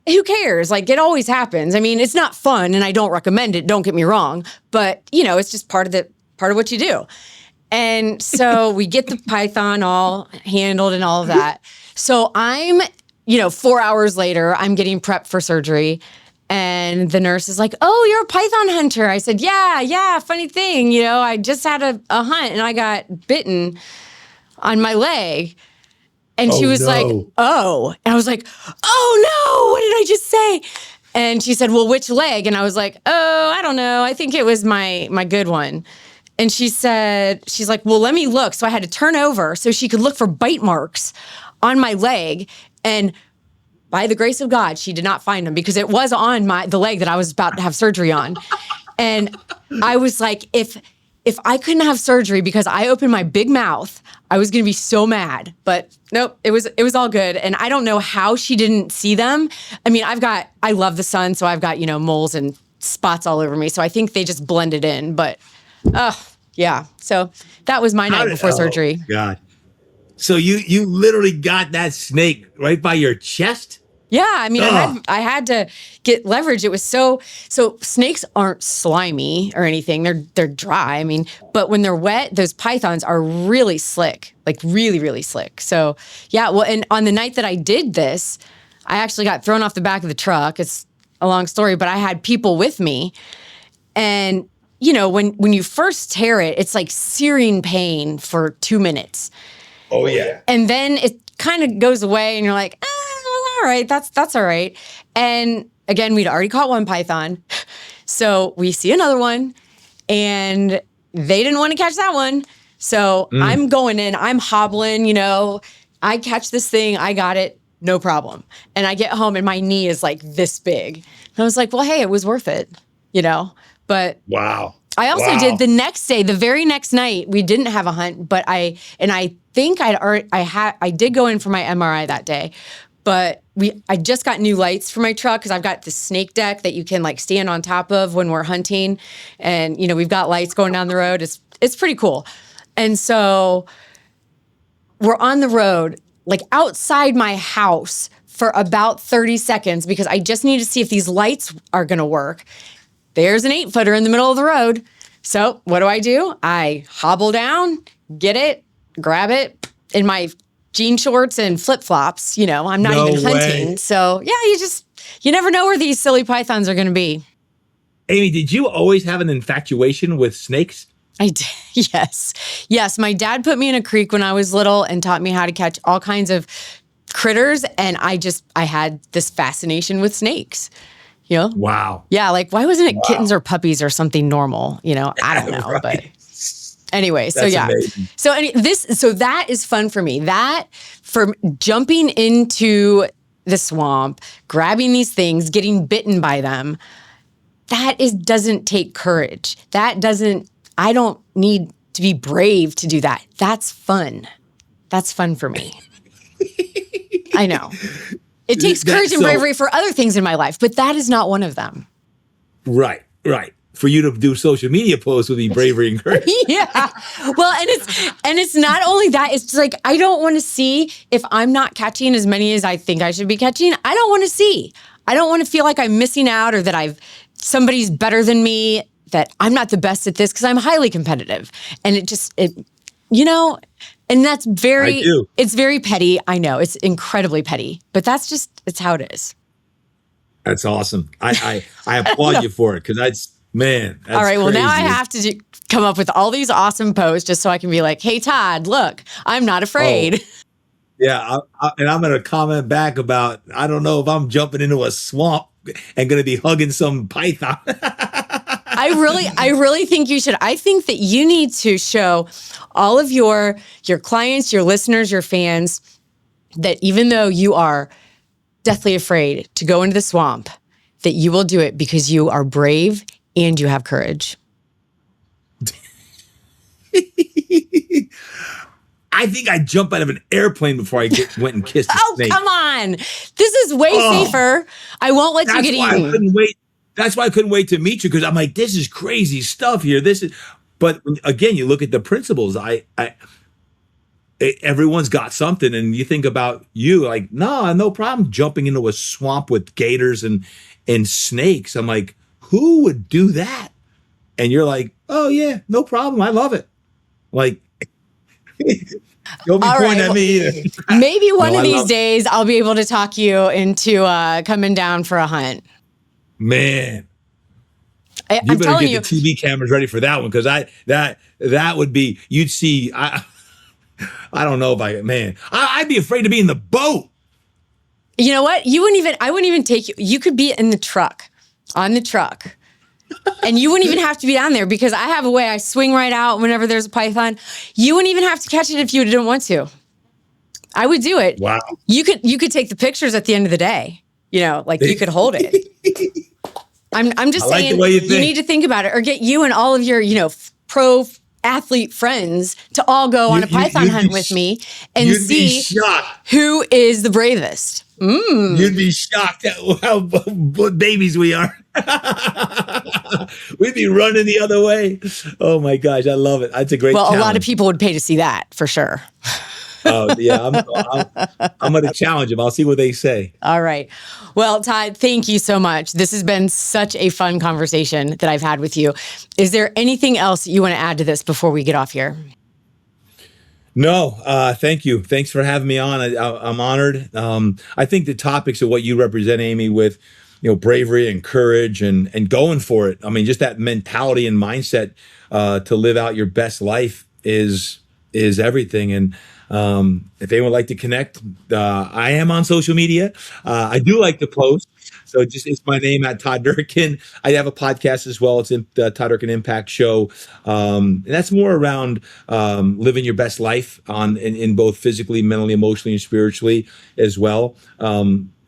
S1: who cares? Like, it always happens. I mean, it's not fun and I don't recommend it. Don't get me wrong. But, you know, it's just part of what you do. And so we get the python all handled and all of that. So I'm, 4 hours later, I'm getting prepped for surgery. And the nurse is like, oh, you're a python hunter. I said, yeah, funny thing. I just had a hunt and I got bitten on my leg. And she was like, oh. And I was like, oh, no, what did I just say? And she said, well, which leg? And I was like, oh, I don't know. I think it was my good one. And she's like, well, let me look. So I had to turn over so she could look for bite marks on my leg. And by the grace of God, she did not find them because it was on the leg that I was about to have surgery on. And I was like, if I couldn't have surgery because I opened my big mouth, I was going to be so mad. But nope, it was all good. And I don't know how she didn't see them. I mean, I love the sun, so I've got, moles and spots all over me. So I think they just blended in. But, yeah. So that was my night before surgery.
S2: God. So you literally got that snake right by your chest?
S1: Yeah, I mean, I had to get leverage. It was so snakes aren't slimy or anything. They're dry. I mean, but when they're wet, those pythons are really slick, like really, really slick. So yeah, well, and on the night that I did this, I actually got thrown off the back of the truck. It's a long story, but I had people with me. And, when you first tear it, it's like searing pain for 2 minutes.
S2: Oh, yeah.
S1: And then it kind of goes away and you're like, all right, that's all right. And again, we'd already caught one python. So we see another one and they didn't want to catch that one. So I'm going in, I'm hobbling, I catch this thing, I got it, no problem. And I get home and my knee is like this big. And I was like, well, hey, it was worth it, But
S2: wow.
S1: I also did the next day, the very next night, we didn't have a hunt, but I think I did go in for my MRI that day. But I just got new lights for my truck because I've got the snake deck that you can like stand on top of when we're hunting. And, we've got lights going down the road. It's pretty cool. And so we're on the road, like outside my house for about 30 seconds because I just need to see if these lights are going to work. There's an 8-footer in the middle of the road. So what do? I hobble down, get it, grab it in my jean shorts and flip-flops. I'm not even hunting. So yeah, you never know where these silly pythons are going to be.
S2: Amy, did you always have an infatuation with snakes?
S1: I did. Yes. My dad put me in a creek when I was little and taught me how to catch all kinds of critters. And I had this fascination with snakes.
S2: Wow.
S1: Yeah. Like, why wasn't it kittens or puppies or something normal? I don't know, right. But anyway, so
S2: that's
S1: yeah.
S2: Amazing.
S1: So that is fun for me. That for jumping into the swamp, grabbing these things, getting bitten by them, doesn't take courage. I don't need to be brave to do that. That's fun. That's fun for me. I know. It takes courage and bravery for other things in my life, but that is not one of them.
S2: Right. For you to do social media posts would be bravery and courage.
S1: Yeah. Well, and it's not only that, it's just like, I don't want to see if I'm not catching as many as I think I should be catching. I don't want to see. I don't want to feel like I'm missing out or that somebody's better than me, that I'm not the best at this because I'm highly competitive. And and that's it's very petty. I know it's incredibly petty, but it's how it is.
S2: That's awesome. I applaud you for it because that's all right.
S1: Well, now I have to come up with all these awesome posts just so I can be like, hey, Todd, look, I'm not afraid.
S2: Oh. Yeah. And I'm going to comment back about, I don't know if I'm jumping into a swamp and going to be hugging some python.
S1: I really think you should. I think that you need to show all of your clients, your listeners, your fans, that even though you are deathly afraid to go into the swamp, that you will do it because you are brave and you have courage.
S2: I think I'd jump out of an airplane before I went and kissed a snake.
S1: Oh, come on. This is way safer. I won't let you get eaten.
S2: I couldn't wait. That's why I couldn't wait to meet you because I'm like, this is crazy stuff here. But again, you look at the principles. Everyone's got something, and you think about you like, no problem jumping into a swamp with gators and snakes. I'm like, who would do that? And you're like, oh yeah, no problem. I love it. Like, don't be pointing at me either.
S1: Maybe one of these days I'll be able to talk you into coming down for a hunt.
S2: Man, you better get the TV cameras ready for that one because that would be, you'd see. I don't know if I'd be afraid to be in the boat.
S1: You know what? I wouldn't even take you. You could be in the truck, on the truck. And you wouldn't even have to be down there because I have a way I swing right out whenever there's a python. You wouldn't even have to catch it if you didn't want to. I would do it.
S2: Wow.
S1: You could take the pictures at the end of the day. Like you could hold it. I'm just saying you need to think about it, or get you and all of your, pro athlete friends to all go on a python hunt with me and see who is the bravest.
S2: You'd be shocked at how babies we are. We'd be running the other way. Oh my gosh, I love it. That's a great challenge.
S1: A lot of people would pay to see that for sure.
S2: Oh yeah, I'm going to challenge them. I'll see what they say.
S1: All right. Well, Todd, thank you so much. This has been such a fun conversation that I've had with you. Is there anything else you want to add to this before we get off here?
S2: No, thank you. Thanks for having me on. I'm honored. I think the topics of what you represent, Amy, with bravery and courage and going for it. I mean, just that mentality and mindset to live out your best life is everything. And if anyone would like to connect, I am on social media. I do like to post. So it's my name at Todd Durkin. I have a podcast as well. It's the Todd Durkin Impact Show. And that's more around living your best life in both physically, mentally, emotionally, and spiritually as well.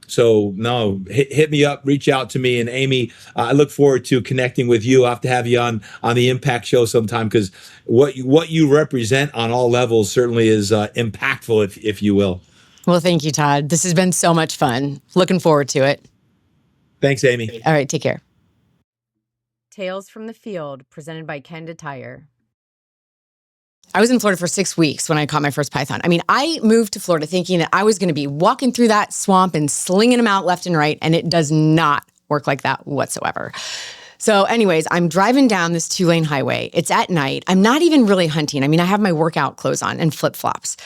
S2: So no, hit me up, reach out to me. And Amy, I look forward to connecting with you. I'll have to have you on the Impact Show sometime, because what you represent on all levels certainly is impactful, if you will.
S1: Well, thank you, Todd. This has been so much fun. Looking forward to it.
S2: Thanks, Amy.
S1: All right, take care. Tales from the Field, presented by Kenda Tire. I was in Florida for 6 weeks when I caught my first python. I mean, I moved to Florida thinking that I was going to be walking through that swamp and slinging them out left and right, and it does not work like that whatsoever. So anyways, I'm driving down this 2-lane highway. It's at night. I'm not even really hunting. I mean, I have my workout clothes on and flip-flops.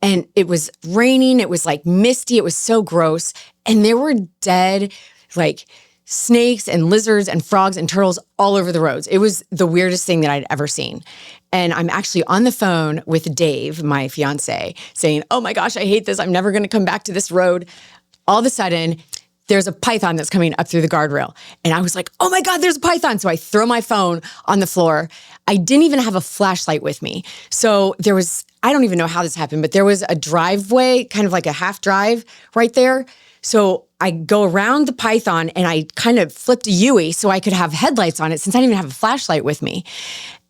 S1: And it was raining. It was like misty. It was so gross. And there were dead, like, snakes and lizards and frogs and turtles all over the roads. It was the weirdest thing that I'd ever seen. And I'm actually on the phone with Dave, my fiance, saying, oh my gosh, I hate this. I'm never going to come back to this road. All of a sudden, there's a python that's coming up through the guardrail. And I was like, oh my God, there's a python. So I throw my phone on the floor. I didn't even have a flashlight with me. So there was, I don't even know how this happened, but there was a driveway, kind of like a half drive right there. So I go around the python and I kind of flipped a Yui so I could have headlights on it, since I didn't even have a flashlight with me.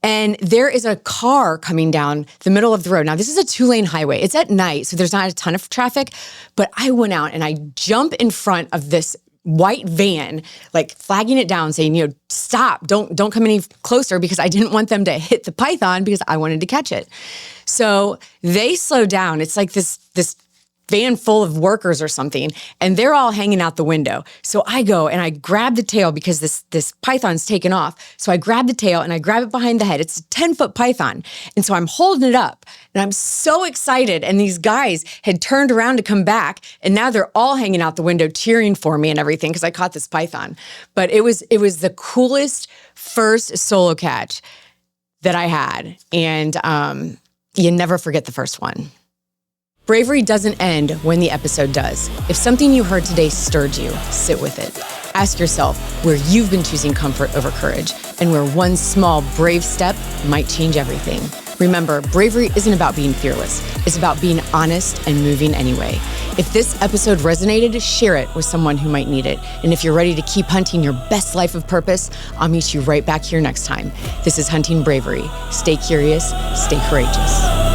S1: And there is a car coming down the middle of the road. Now, this is a 2-lane highway. It's at night, so there's not a ton of traffic. But I went out and I jump in front of this white van, like flagging it down, saying, stop, don't come any closer, because I didn't want them to hit the python because I wanted to catch it. So they slow down. It's like this van full of workers or something, and they're all hanging out the window. So I go and I grab the tail, because this python's taken off. So I grab the tail and I grab it behind the head. It's a 10-foot python. And so I'm holding it up and I'm so excited. And these guys had turned around to come back, and now they're all hanging out the window cheering for me and everything, because I caught this python. But it was the coolest first solo catch that I had. And you never forget the first one. Bravery doesn't end when the episode does. If something you heard today stirred you, sit with it. Ask yourself where you've been choosing comfort over courage, and where one small, brave step might change everything. Remember, bravery isn't about being fearless. It's about being honest and moving anyway. If this episode resonated, share it with someone who might need it. And if you're ready to keep hunting your best life of purpose, I'll meet you right back here next time. This is Hunting Bravery. Stay curious, stay courageous.